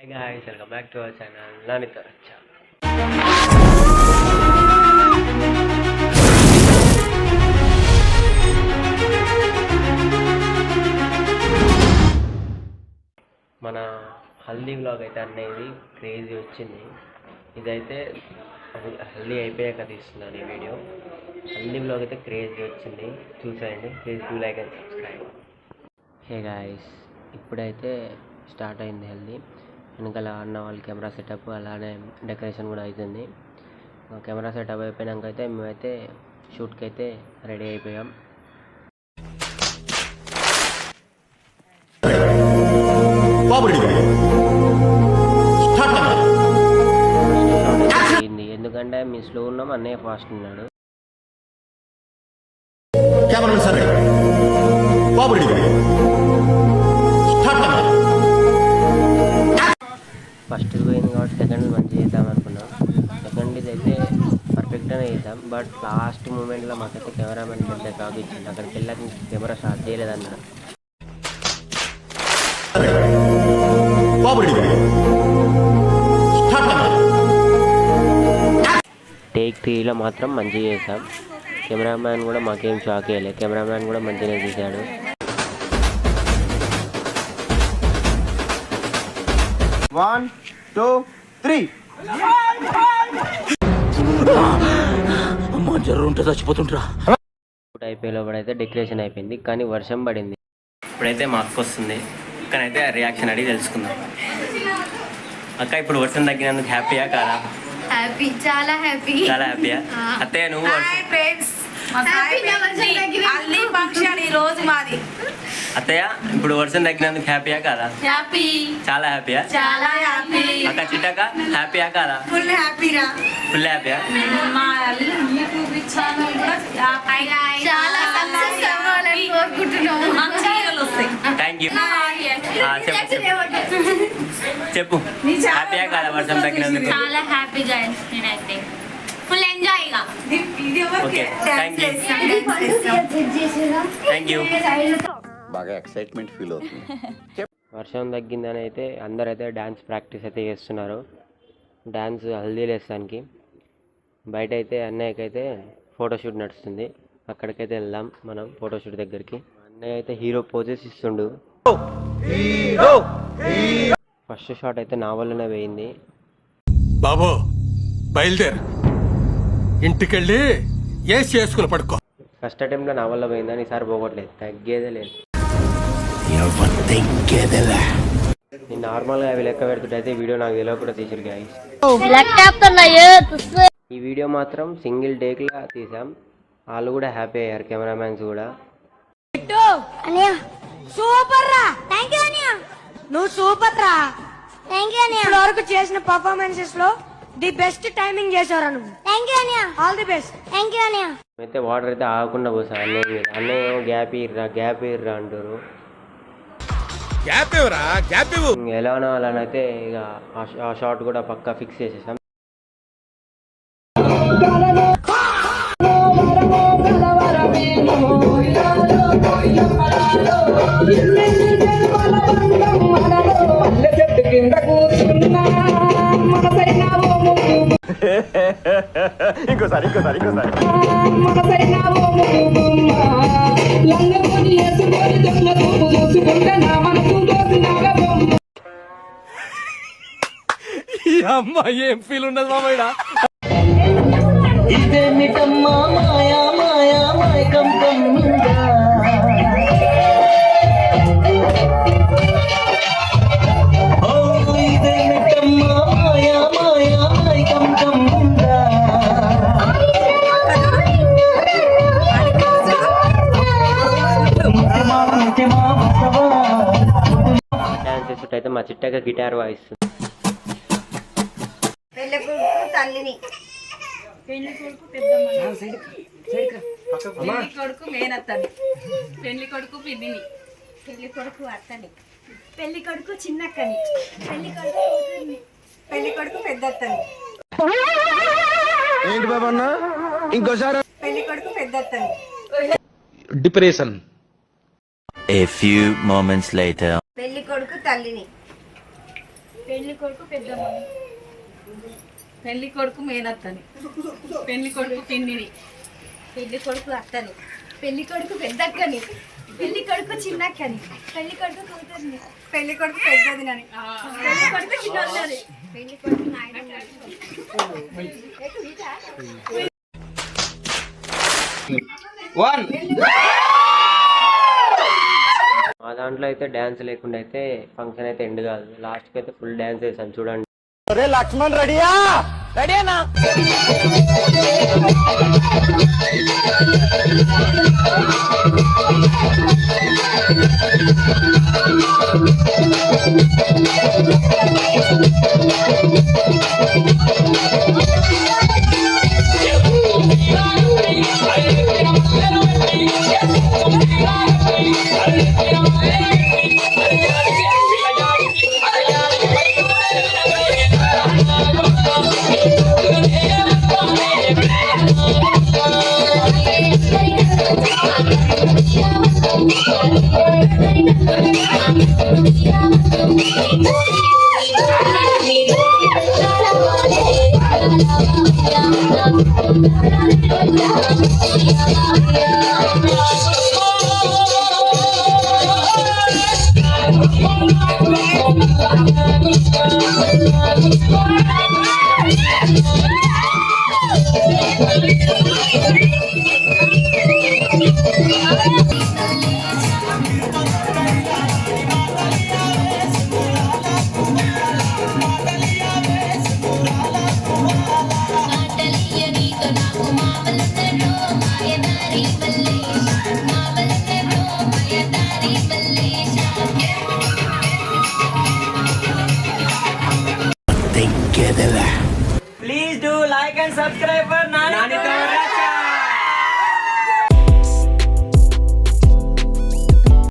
Hi guys, welcome back to our channel Nanito Racha. మన haldi vlog అయితే అనేది crazy వచ్చింది. ఇదైతే హల్దీ అయిపోయాక తీస్తున్నాను ఈ వీడియో. హల్దీ వ్లాగ్ అయితే క్రేజీ వచ్చింది, చూసేయండి. Please do like and subscribe. Hey guys, ఇప్పుడైతే స్టార్ట్ అయింది హల్దీ. వెనకాల అన్న వాళ్ళ కెమెరా సెటప్, అలానే డెకరేషన్ కూడా అవుతుంది. కెమెరా సెటప్ అయిపోయాక అయితే మేమైతే షూట్కి అయితే రెడీ అయిపోయాం. ఎందుకంటే మీ స్లో ఉన్నాం, అన్నయ్య ఫాస్ట్ ఉన్నాడు. ఫస్ట్ పోయింది కాబట్టి సెకండ్ మంచిగా చేద్దాం అనుకున్నాం. సెకండ్ ఇది అయితే పర్ఫెక్ట్గానే చేద్దాం. బట్ లాస్ట్ మూమెంట్లో మాకైతే కెమెరామెన్ పెద్ద షాక్ ఇచ్చింది. అక్కడికి వెళ్ళాక కెమెరా స్టార్ట్ చేయలేదన్నారు. టేక్ 3లో మాత్రం మంచిగా చేసాం. కెమెరామ్యాన్ కూడా మాకేం షాక్ వేయలేదు. కెమెరామ్యాన్ కూడా మంచిగా తీశాడు. One, two, three. అయిపోయేలోపడైతే డెకరేషన్ అయిపోయింది, కానీ వర్షం పడింది. ఇప్పుడైతే మా అక్క వస్తుంది. అక్కనైతే రియాక్షన్ అడిగి తెలుసుకుందాం. అక్క, ఇప్పుడు వర్షం తగ్గినందుకు హ్యాపీయా కాదా? హ్యాపీ, చాలా హ్యాపీ. చాలా హ్యాపీయా? అత్తయ్య నువ్వు? అత్తయ్య, ఇప్పుడు వర్షం తగ్గినందుకు హ్యాపీయా కాదా? హ్యాపీ, చాలా హ్యాపీయా? చాలా హ్యాపీ. అక్క చిట్టక్క హ్యాపీయా కాదా? ఫుల్ హ్యాపీరా. ఫుల్ హ్యాపీయా? మా యూట్యూబ్ ఛానల్ కూడా చాలా సక్సెస్ అవ్వాలని కోరుకుంటున్నాము. Thank you. చెప్పు, హ్యాపీయా కాదా వర్షం తగ్గినందుకు? చాలా హ్యాపీగా నేనైతే ఫుల్ ఎంజాయ్ గా. Okay, thank you. Thank you. బాగా ఎక్సైట్మెంట్ ఫీల్ అవుతుంది. వర్షం తగ్గిందని అయితే అందరైతే డ్యాన్స్ ప్రాక్టీస్ అయితే చేస్తున్నారు. డ్యాన్స్ హల్దీ లేస్తానికి. బయట అయితే అన్నయ్యకైతే ఫోటోషూట్ నడుస్తుంది. అక్కడికైతే వెళ్దాం మనం ఫోటోషూట్ దగ్గరికి. అన్నయ్య అయితే హీరో పోజెస్ ఇస్తుండు. ఫస్ట్ షాట్ అయితే నా వల్లనే పోయింది. బాబు బయలుదేరు, ఇంటికెళ్ళి ఏసి చేసుకుని పడుకో. ఫస్ట్ అటెంప్ట్లో నా వల్ల పోయిందని ఈసారి పోగొట్టలేదు, తగ్గేదే లేదు. నేను నార్మల్గా అవి లెక్క పెడుతుంటే వీడియో నాకు తెలియక కూడా తీసారు గాయస్. ఈ వీడియో మాత్రం సింగిల్ టేక్లా తీసాం. వాళ్ళు కూడా హ్యాపీ అయ్యారు, కెమెరామ్యాన్స్ కూడా. సూపర్ రా, థ్యాంక్ యూ అనియా. నువ్వు సూపర్ రా, థ్యాంక్ యూ అనియా. ఇప్పటి వరకు చేసిన పర్ఫార్మెన్సెస్ లో ది బెస్ట్ టైమింగ్ చేసావురా నువ్వు. థ్యాంక్ యూ అనియా. All the best. Thank you అనియా. అయితే వాటర్ అయితే ఆగకుండా పోసా అన్నయ్య మీద. అన్నయ్య గ్యాప్ ఇర్రా అంటారు. ఎలానో అలానైతే ఇక ఆ షాట్ కూడా పక్కా ఫిక్స్ చేసేసాం. ఇంకోసారి ఈ అమ్మాయి ఏం ఫీల్ ఉన్నది మామయ్య. ఇదేమిటమ్మా మాయా మాయా మాయకం కమ్మిందా, ఓ ఇదేమిటమ్మా మాయా మాయా మాయకం కమ్మిందా. డాన్స్ చేస్తుంటే మా చిట్టగా గిటార్ వాయిస్తుంది. పెళ్లి కొడుకు తల్లిని, పెళ్లి కొడుకు పెద్దమ్మ, పెళ్లి కొడుకు మేనత్తని, పెళ్లి కొడుకు పిన్నిని, పెళ్లి కొడుకు అత్తని, పెళ్లి కొడుకు చిన్నక్కని, పెళ్లి కొడుకు కూతుర్ని, పెళ్లి కొడుకు పెద్దత్తని. ఏంటి బాబా అన్న ఇంకోసారి? పెళ్లి కొడుకు పెద్దత్తని. Depression. A few moments later. పెళ్లి కొడుకు తల్లిని, పెళ్లి కొడుకు పెద్దమ్మని, పెళ్లి కొడుకు మేనత్తని, పెళ్లి కొడుకు పిన్నిని, పెళ్లి కొడుకు అత్తని, పెళ్లి కొడుకు పెద్దక్కని, పెళ్లి కొడుకు చిన్నక్కని, పెళ్లి కొడుకు కూతుర్ని, పెళ్లి కొడుకు పెద్దదినని, పెళ్లి కొడుకు చిన్నదని, పెళ్లి కొడుకు నాయనని. మా దాంట్లో అయితే డ్యాన్స్ లేకుండా అయితే ఫంక్షన్ అయితే ఎండ్ కాదు. లాస్ట్కి అయితే ఫుల్ డ్యాన్స్ వేసాను చూడండి. లక్ష్మణ్ రెడీయా? రెడీనా? Please do like and subscribe for Nani